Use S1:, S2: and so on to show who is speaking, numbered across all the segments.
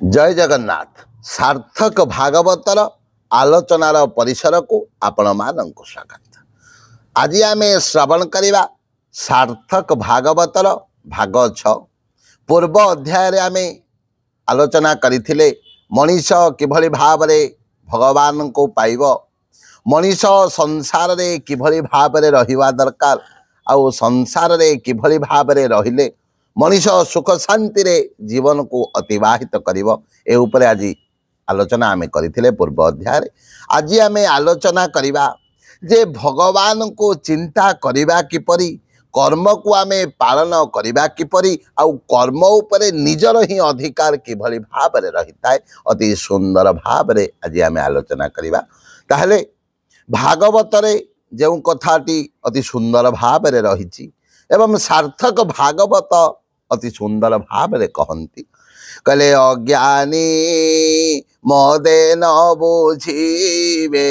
S1: जय जगन्नाथ सार्थक भागवतर आलोचनार परिसर को आपण मानक स्वागत। आज आम श्रवण करवा सार्थक भागवतर भाग 6 पूर्व अध्याय आम आलोचना करथिले मनीष किभली भाव भगवान को पाइब, मनीष संसार रे किभली भाव रहिबा दरकार, आउ संसार रे किभली भाव रहिले मनीष सुख शांति रे जीवन को अतिवाहित करिवो ए उपरे आज आलोचना आमे करथिले पूर्व अध्याय। आज आमे आलोचना करिबा जे भगवान को चिंता करिबा किपरि, कर्म को आमे पालन करिबा किपरि, आउ कर्म उपरे निजर ही अधिकार किभली भाव रे रहिताय अति सुंदर भाव रे आज आमे आलोचना करिबा। ताहले भागवत रे जेउ कथाटी अति सुंदर भाव रे रहिछि एवं सार्थक भागवत अति सुंदर भाव रे कहंती कले अज्ञानी मदे न बुझिबे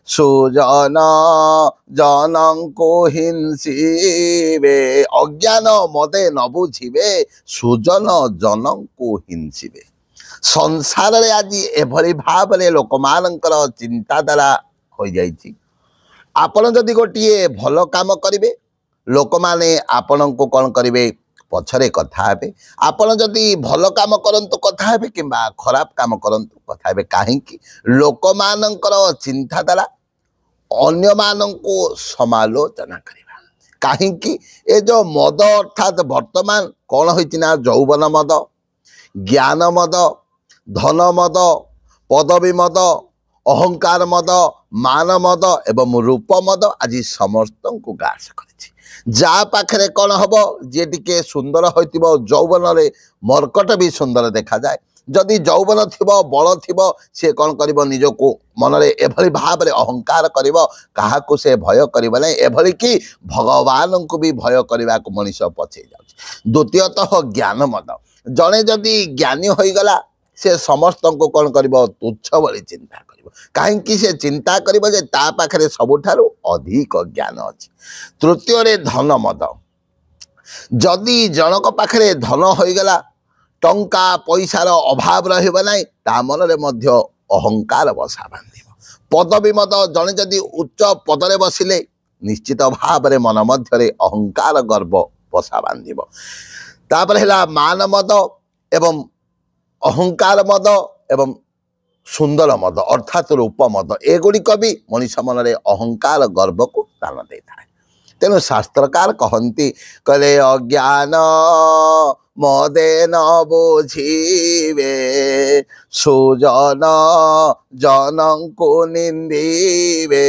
S1: सुजन जनं को हिंसिबे। अज्ञान मदे न बुझिबे सुजन जनं को हिंसिबे। संसार रे आज एभली भाव रे लोक मानकर चिंताधारा हो जाइछि। आपण जदि गोटिए भल काम करिवे लोक माने आपण को कौन करिवे पछरे कथा हेबे, आपण जदि भल काम करंतु कथा हेबे किंबा खराब काम करंतु कथा हेबे। काहेकि लोक मानकर चिंताधारा अन्य मानन को समालोचना करिबा। काहेकि ए जो मद अर्थात वर्तमान कौन होइछि ना यौवन मद, ज्ञान मद, धन मद, पदवी मद, अहंकार मद, मान मद एवं रूप मद आज समस्त को ग्रास करिछि। जा पाखरे कौन हम जे टिके सुंदर होइतिबो यौवन रे मर्कट भी सुंदर देखा जाए। जदि यौवन थिबो बल थिबो से कौन करिबो निजको मन रे एभली भाव रे अहंकार करिबो, काहाकू से भय करिबो नै, एभली कि भगवान को भी भय करिबा को मनुष्य पछे जाउछि। द्वितीयतः ज्ञान मद, जने जदि ज्ञानी होई गला से समस्त को कौन करिबो तुच्छ बली चिंता करिबो। काहेकि से चिंता करिबो जे ता पाखरे सबुठारु अधिक ज्ञान अछि। तृतीय रे धन मद, जदि जनक पाखरे धन होई गला टंका पैसार अभाव रहिबो नै, ता मन रे मध्य अहंकार बसा बांधिबो। पदवी मद, जने जदि उच्च पदरे बसिले निश्चित भाव रे मन मध्य रे अहंकार गर्व बसा बांधिबो। तापर हैला मान मद एवं अहंकार मद एवं सुंदर मद अर्थात रूप मद, एगुड़िक भी मनुष्य मन रे अहंकार गर्व को स्थान दे था। तेणु शास्त्रकार कहती कले अज्ञान मदे न बुझिबे सुजन जनं को निंदिबे।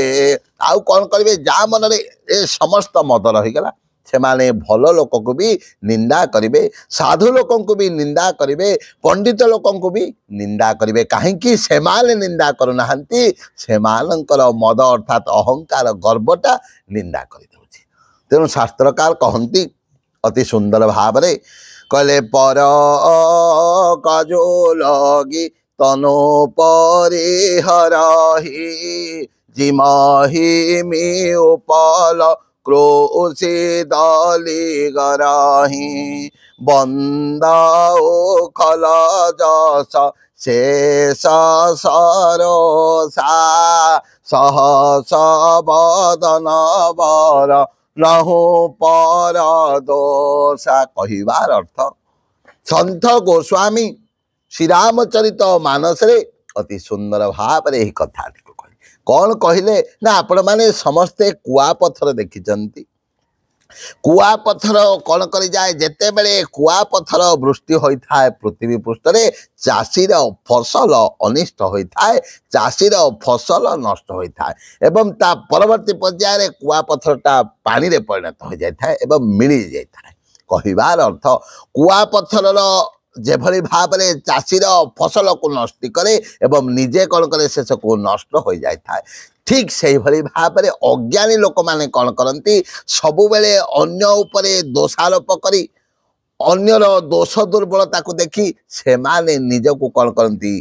S1: आउ कौन करिवे जा मन रे ए समस्त मद रहीगला से माने भल लोक को भी निंदा करिवे, साधु लोक को भी निंदा करिवे, पंडित लोक को भी निंदा करिवे। काहेकि से माने निंदा करुनाहांती, से मानकर मद अर्थात अहंकार गर्वटा निंदा करि दउछि। तेणु शास्त्रकार कहंती अति सुंदर भाव रे कले पर काजो लगी तनो परिहरहि जिमहि मी उपल क्रोशी दली गराही बंदाओ खल जस शेष सरोसा सहस बदन बर नहु पर दोषा। कहिबार अर्थ संत गोस्वामी श्री रामचरित मानस रे अति सुंदर भाव रे कथा कौन कहले ना आपण माने समस्ते कुआ पत्थर देखिचंती। कुआ पत्थर कौन करि जाए जेते बेले कुआ पत्थर वृष्टि होई थाए पृथ्वी पृष्ठ रे चाषीर फसल अनिष्ट होई थाए, चाषीर फसल नष्ट होई थाए एवं ता परवर्ती पर्याय रे कुआ पत्थरटा पानी रे परिणत हो जाय थाए एवं मिली जाय थाए। कहिबार अर्थ कुआ पत्थर जेभली भाव रे चाषीर फसल को नष्ट करे एवं निजे कौन करे शेष को नष्ट हो जाए थाए, ठीक से भली भाव रे अज्ञानी लोक माने कौन करती सबु बेले अन्य उपरे दोषारोप करी अन्यर दोष दुर्बलता को देखी से माने निज को कौन करती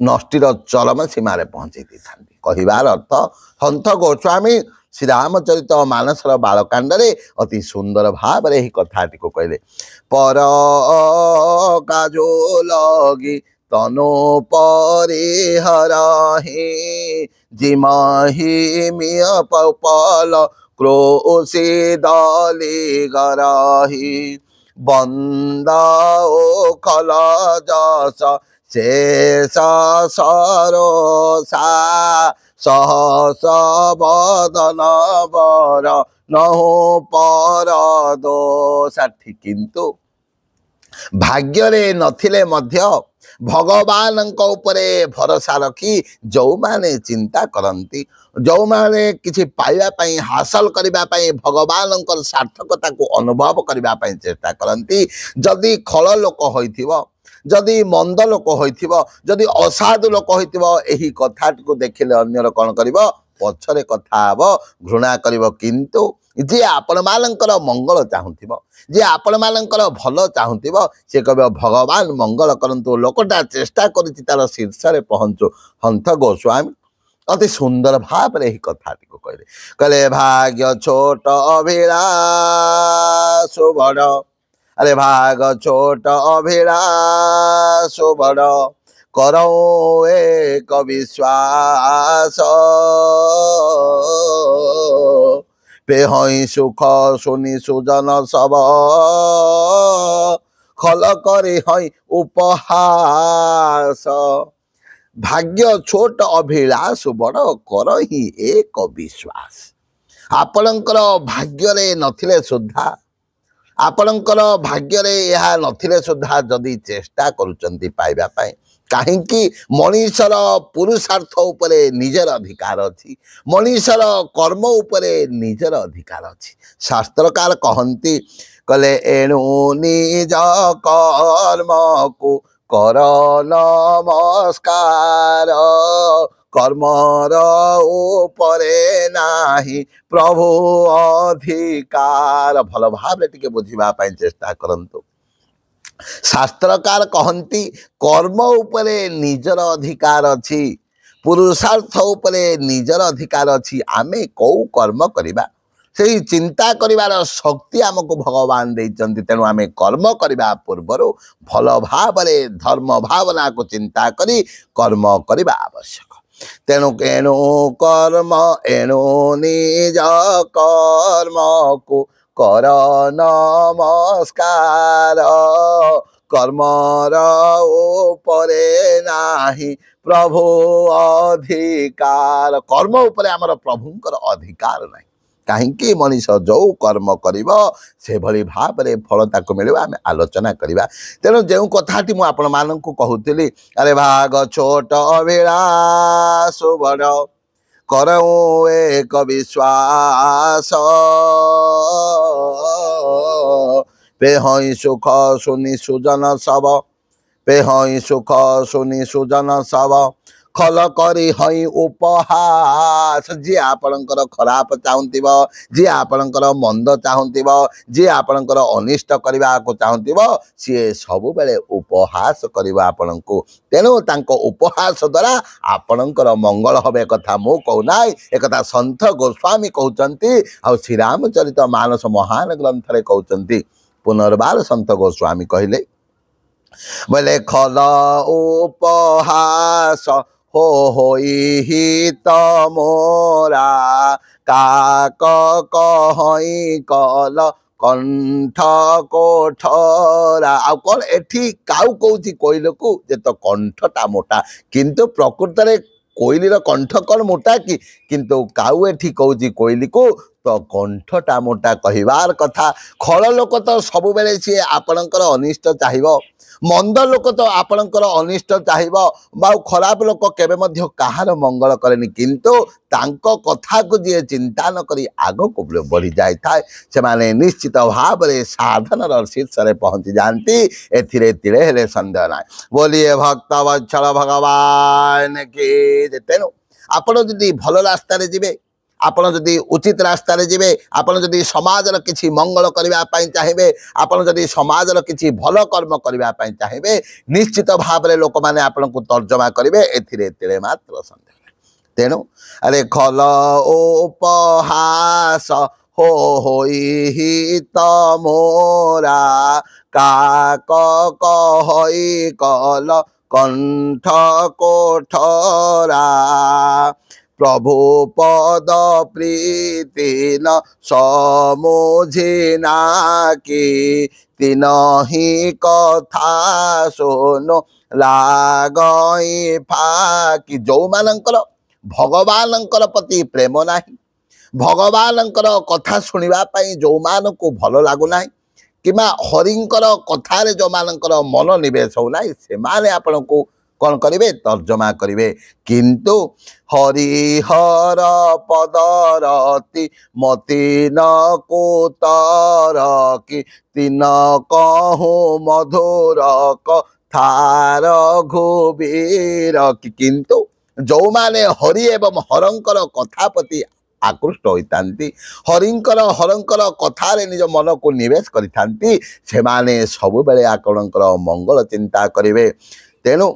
S1: नष्टिर चरम सीमा रे पहुंचे दी थांती। कहिबार अर्थ संत गोस्वामी ଶ୍ରୀରାମଚରିତ ମାନସର ବାଳକାଣ୍ଡରେ ଅତି ସୁନ୍ଦର ଭାବରେ ଏହି କଥାଟିକୁ କହିଲେ। ପର କାଜୋ ଲଗି ତନୁ ପରିହରହି ଜିମହି ମିୟ ପଲ କ୍ରୋଶି ଦଲି ଗରହି ବନ୍ଦ ଓ ଖଲ ଯଶ ଶେଷ ସରୋସା ସହସ ବଦନ ବର ନହୁ ପର ଦୋଷାଠି। କିନ୍ତୁ ଭାଗ୍ୟରେ ନଥିଲେ ମଧ୍ୟ ଭଗବାନଙ୍କ ଉପରେ ଭରସା ରଖି ଯେଉଁମାନେ ଚିନ୍ତା କରନ୍ତି, ଯେଉଁମାନେ କିଛି ପାଇବା ପାଇଁ ହାସଲ କରିବା ପାଇଁ ଭଗବାନଙ୍କର ସାର୍ଥକତାକୁ ଅନୁଭବ କରିବା ପାଇଁ ଚେଷ୍ଟା କରନ୍ତି, ଯଦି ଖଳ ଲୋକ ହୋଇଥିବ, ଯଦି ମନ୍ଦ ଲୋକ ହୋଇଥିବ, ଯଦି ଅସାଧୁ ଲୋକ ହୋଇଥିବ, ଏହି କଥାଟିକୁ ଦେଖିଲେ ଅନ୍ୟର କ'ଣ କରିବ? ପଛରେ କଥା ହେବ, ଘୃଣା କରିବ। କିନ୍ତୁ ଯିଏ ଆପଣମାନଙ୍କର ମଙ୍ଗଳ ଚାହୁଁଥିବ, ଯିଏ ଆପଣମାନଙ୍କର ଭଲ ଚାହୁଁଥିବ, ସେ କହିବ ଭଗବାନ ମଙ୍ଗଳ କରନ୍ତୁ, ଲୋକଟା ଚେଷ୍ଟା କରୁଛି ତାର ଶୀର୍ଷରେ ପହଞ୍ଚୁ। ହନ୍ଥ ଗୋସ୍ୱାମୀ ଅତି ସୁନ୍ଦର ଭାବରେ ଏହି କଥାଟିକୁ କହିଲେ। କହିଲେ ଭାଗ୍ୟ ଛୋଟ ଅଭିଳାଷ ବଡ଼, ଆରେ ଭାଗ ଛୋଟ ଅଭିଳାଷ ବଡ଼, କରଉ ଏକ ବିଶ୍ୱାସ পেহই সুখ শুনি সুজন সব খল করে হই উপহাস। ভাগ্য ছোট অভিଳାଷ বড় করহি এক বিশ্বাস। ଆପଣଙ୍କର ଭାଗ୍ୟରେ ନଥିଲେ ସୁଦ୍ଧା, ଆପଣଙ୍କର ଭାଗ୍ୟରେ ଏହା ନଥିଲେ ସୁଦ୍ଧା ଯଦି ଚେଷ୍ଟା କରୁଛନ୍ତି ପାଇବା ପାଇଁ, କାହିଁକି? ମଣିଷର ପୁରୁଷାର୍ଥ ଉପରେ ନିଜର ଅଧିକାର ଅଛି, ମଣିଷର କର୍ମ ଉପରେ ନିଜର ଅଧିକାର ଅଛି। ଶାସ୍ତ୍ରକାର କହନ୍ତି, କହିଲେ ଏଣୁ ନିଜ କର୍ମକୁ କର ନମସ୍କାର, କର୍ମର ଉପରେ ନାହିଁ ପ୍ରଭୁ ଅଧିକାର। ଭଲ ଭାବରେ ଟିକେ ବୁଝିବା ପାଇଁ ଚେଷ୍ଟା କରନ୍ତୁ। ଶାସ୍ତ୍ରକାର କହନ୍ତି କର୍ମ ଉପରେ ନିଜର ଅଧିକାର ଅଛି, ପୁରୁଷାର୍ଥ ଉପରେ ନିଜର ଅଧିକାର ଅଛି। ଆମେ କେଉଁ କର୍ମ କରିବା ସେହି ଚିନ୍ତା କରିବାର ଶକ୍ତି ଆମକୁ ଭଗବାନ ଦେଇଛନ୍ତି। ତେଣୁ ଆମେ କର୍ମ କରିବା ପୂର୍ବରୁ ଭଲ ଭାବରେ ଧର୍ମ ଭାବନାକୁ ଚିନ୍ତା କରି କର୍ମ କରିବା ଆବଶ୍ୟକ। ତେଣୁ ଏଣୁ କର୍ମ ଏଣୁ ନିଜ କର୍ମକୁ କର ନମସ୍କାର, କର୍ମର ଉପରେ ନାହିଁ ପ୍ରଭୁ ଅଧିକାର। କର୍ମ ଉପରେ ଆମର ପ୍ରଭୁଙ୍କର ଅଧିକାର ନାହିଁ। କାହିଁକି? ମଣିଷ ଯେଉଁ କର୍ମ କରିବ ସେଭଳି ଭାବରେ ଫଳ ତାକୁ ମିଳିବ। ଆମେ ଆଲୋଚନା କରିବା। ତେଣୁ ଯେଉଁ କଥାଟି ମୁଁ ଆପଣମାନଙ୍କୁ କହୁଥିଲି, ଆରେ ଭାଗ ଛୋଟ ଅଭିଳାଷ ବଡ଼, କରଉ ଏକ ବିଶ୍ୱାସ পেহই সুখ শুনি সুজন সব, পেহই সুখ শুনি সুজন সব ଖଲ କରି ହଇ ଉପହାସ। ଯିଏ ଆପଣଙ୍କର ଖରାପ ଚାହୁଁଥିବ, ଯିଏ ଆପଣଙ୍କର ମନ୍ଦ ଚାହୁଁଥିବ, ଯିଏ ଆପଣଙ୍କର ଅନିଷ୍ଟ କରିବାକୁ ଚାହୁଁଥିବ, ସିଏ ସବୁବେଳେ ଉପହାସ କରିବ ଆପଣଙ୍କୁ। ତେଣୁ ତାଙ୍କ ଉପହାସ ଦ୍ୱାରା ଆପଣଙ୍କର ମଙ୍ଗଳ ହେବ। ଏକଥା ମୁଁ କହୁନାହିଁ, ଏକଥା ସନ୍ଥ ଗୋସ୍ୱାମୀ କହୁଛନ୍ତି, ଆଉ ଶ୍ରୀରାମଚରିତ ମାନସ ମହାନ ଗ୍ରନ୍ଥରେ କହୁଛନ୍ତି। ପୁନର୍ବାର ସନ୍ଥ ଗୋସ୍ୱାମୀ କହିଲେ, ବୋଲେ ଖଲ ଉପହାସ ହୋଇ ତମୋରା, କାକ କହଇ କଲ କଣ୍ଠ କୋଠରା। ଆଉ କଣ ଏଠି କାଉ କହୁଛି କୋଇଲକୁ ଯେ ତ କଣ୍ଠଟା ମୋଟା, କିନ୍ତୁ ପ୍ରକୃତରେ କୋଇଲିର କଣ୍ଠ କଣ ମୋଟା କି? କିନ୍ତୁ କାଉ ଏଠି କହୁଛି କୋଇଲିକୁ ତ କଣ୍ଠଟା ମୋଟା କହିବାର କଥା। ଖଳ ଲୋକ ତ ସବୁବେଳେ ସିଏ ଆପଣଙ୍କର ଅନିଷ୍ଟ ଚାହିଁବ, ମନ୍ଦ ଲୋକ ତ ଆପଣଙ୍କର ଅନିଷ୍ଟ ଚାହିଁବ, ଆଉ ଖରାପ ଲୋକ କେବେ ମଧ୍ୟ କାହାର ମଙ୍ଗଳ କରେନି। କିନ୍ତୁ ତାଙ୍କ କଥାକୁ ଯିଏ ଚିନ୍ତା ନ କରି ଆଗକୁ ବଢ଼ି ଯାଇଥାଏ, ସେମାନେ ନିଶ୍ଚିତ ଭାବରେ ସାଧନର ଶୀର୍ଷରେ ପହଞ୍ଚି ଯାଆନ୍ତି। ଏଥିରେ ତିଳେ ହେଲେ ସନ୍ଦେହ ନାହିଁ। ବୋଲିଏ ଭକ୍ତ ବତ୍ସଳ ଭଗବାନ କି। ତେଣୁ ଆପଣ ଯଦି ଭଲ ରାସ୍ତାରେ ଯିବେ, ଆପଣ ଯଦି ଉଚିତ ରାସ୍ତାରେ ଯିବେ, ଆପଣ ଯଦି ସମାଜର କିଛି ମଙ୍ଗଳ କରିବା ପାଇଁ ଚାହିଁବେ, ଆପଣ ଯଦି ସମାଜର କିଛି ଭଲ କର୍ମ କରିବା ପାଇଁ ଚାହିଁବେ, ନିଶ୍ଚିତ ଭାବରେ ଲୋକମାନେ ଆପଣଙ୍କୁ ତର୍ଜମା କରିବେ। ଏଥିରେ ତିଳେ ମାତ୍ର ସନ୍ଦେହ ନାହିଁ। तेणु अरे खल उपहास होई तमोरा काक कहई कल कंठ कोठरा प्रभु पद प्रीति न समुझिना कि तिनहि कथा सुनो लागई फाकी जो मानकर भगवानंकर प्रति प्रेम नाही भगवानंकर कथा सुनिबा पई जो मान को भल लागु नाही किमा हरिंकर कथारे जो मानकर मन निवेश हो नाही से माने आपण को कौन करिवे तर्जमा करिवे किंतु हरिहर पदरति मति न कोतर कि तीन कहु मधुर कथार घुबीर किंतु जो माने हरि एवं हरंकर कथा प्रति आकृष्ट होइतांती हरंकर कथारे निज मन को निवेश करितांती से माने सबु बेले आपणकर मंगल चिंता करिवे तेणु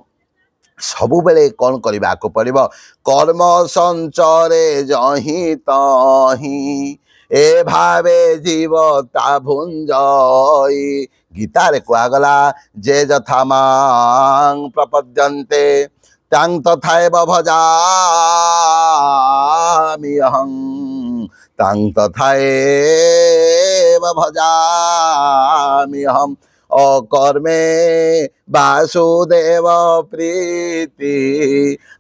S1: सबु बेले कौन करने को पड़ो कर्म संचरे जही तही ए भावे जीवता भुंजई गीतारे कहगला जे यथा मां प्रपद्यन्ते तां तथैव भजामि अहं तां तथैव भजामि अहं अकर्मे वासुदेव प्रीति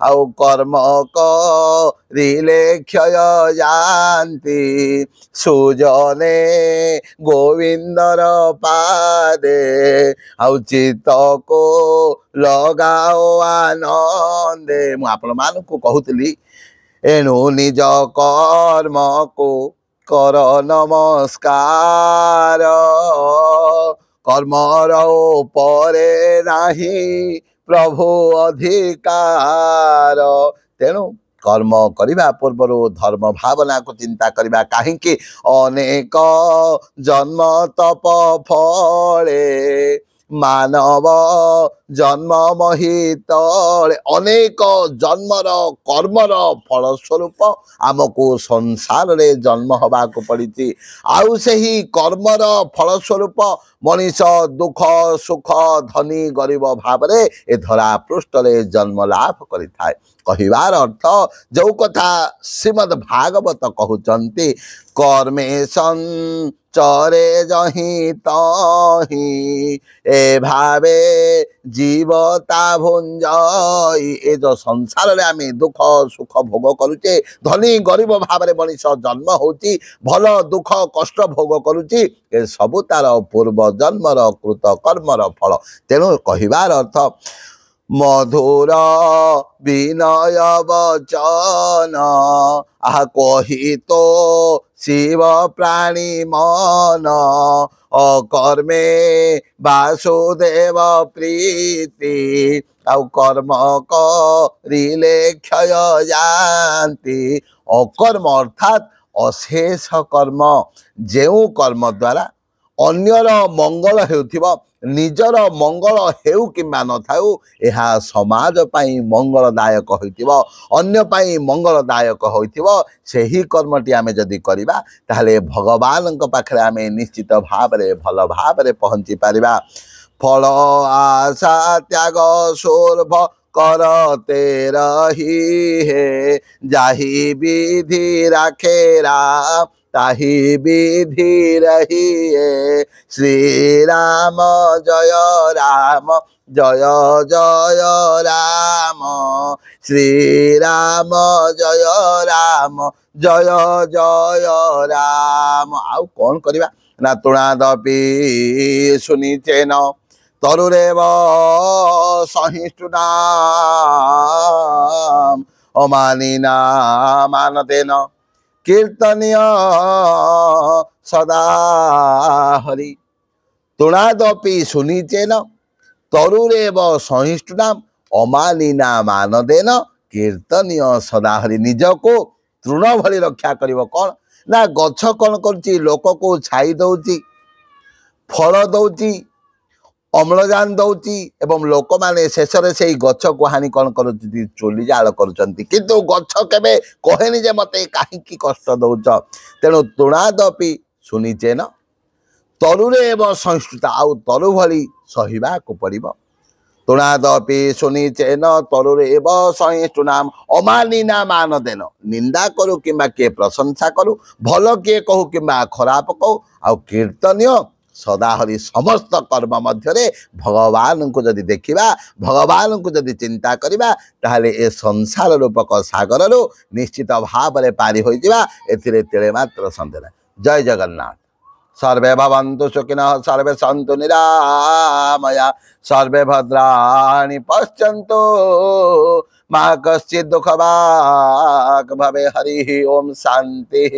S1: औ कर्म करिले क्षय जानती सुजने गोविंदर पादे औ चित्त को लगाओ आनंदे मु आपण मान को कहूतली एणु निज कर्म को कर नमस्कार कर्मर परे नाही प्रभु अधिकार तेणु कर्म करने पूर्वर धर्म भावना को चिंता करवा कहीं अनेक जन्म तप फले मानव जन्म महित अनेक जन्मर कर्मर फलस्वरूप आमको संसार रे जन्म हवा को पड़ी आउ सही कर्मर फलस्वरूप मनीष दुख सुख धनी गरीब भाव रे ए धरा पृष्ठ रे जन्म लाभ करिथाय कहिबार अर्थ जो कथा श्रीमद् भागवत कहउचंती कर्मे संचरे जही तही ए भावे जीवता भुंजई ए जो संसार रे आमे दुख सुख भोग करूचे धनी गरीब भाव रे मनीष जन्म होची भल दुख कष्ट भोग करूची ए सबु तार पूर्व जन्मर कृत कर्मर फल तेणु कहिबार अर्थ मधुर विनय वचन आह कही तो शिव प्राणी मन अकर्मे वासुदेव प्रीति आउ कर्म करिले क्षय जानती अकर्म अर्थात अशेष कर्म जो कर्म द्वारा अन्यर मंगल हेउथिबो निजर मंगल हेउ किंबा न थाउ एहा समाज पाई मंगलदायक होइथिबो अन्य पाई मंगलदायक होइथिबो सेही कर्मटी आमे जदि करिबा ताहले भगवानक पाखरे आमे निश्चित भाव रे भल भाव रे पहुंची पारिबा फल आशा त्याग सोर्भ करते रही है जाहि विधि राखेरा ताही विधि रही है श्री राम जय जय जय राम श्री राम जय जय जय राम आउ कौन करवा ना तुणादपि सुनीचे न तरुरेव सहिष्णुनाम अमानिना मानते न कीर्तनीय सदा हरि तुणादपि सुनीचेन तरुरेव सहिष्णुनाम अमानिना मानदेन कीर्तनीय सदा हरि निज को तृण भली रक्षा करिवो कौन ना गछ कौन करुची लोक को छाई दउची फल दउची ଅମ୍ଳଜାନ ଦଉଛି ଏବଂ ଲୋକମାନେ ଶେଷରେ ସେଇ ଗଛକୁ ହାଣି କ'ଣ କରୁଛନ୍ତି, ଚୁଲି ଜାଳ କରୁଛନ୍ତି। କିନ୍ତୁ ଗଛ କେବେ କହେନି ଯେ ମୋତେ କାହିଁକି କଷ୍ଟ ଦଉଛ। ତେଣୁ ତୃଣାଦପି ଶୁଣିଚେନ ତରୁରେ ଏବଂ ସଂସ୍କୃତ, ଆଉ ତରୁ ଭଳି ସହିବାକୁ ପଡ଼ିବ। ତୃଣାଦପି ଶୁଣିଚେନ ତରୁରେ ଏବ ସହିଷ୍ଣୁନାମ ଅମାନିନା ମାନ ଦେନ। ନିନ୍ଦା କରୁ କିମ୍ବା କିଏ ପ୍ରଶଂସା କରୁ, ଭଲ କିଏ କହୁ କିମ୍ବା ଖରାପ କହୁ, ଆଉ କୀର୍ତ୍ତନୀୟ ସଦାହରି ସମସ୍ତ କର୍ମ ମଧ୍ୟରେ ଭଗବାନଙ୍କୁ ଯଦି ଦେଖିବା, ଭଗବାନଙ୍କୁ ଯଦି ଚିନ୍ତା କରିବା, ତାହେଲେ ଏ ସଂସାର ରୂପକ ସାଗରରୁ ନିଶ୍ଚିତ ଭାବରେ ପାରି ହୋଇଯିବା, ଏଥିରେ ତିଳେ ମାତ୍ର ସନ୍ଦେହ ନାହିଁ। ଜୟ ଜଗନ୍ନାଥ। सर्वे भवन्तु सुखिनः, सर्वे सन्तु निरामया, सर्वे भद्राणि पश्यन्तु मा कश्चित् दुःखभाग् भवेत्। हरिः ओम शान्तिः।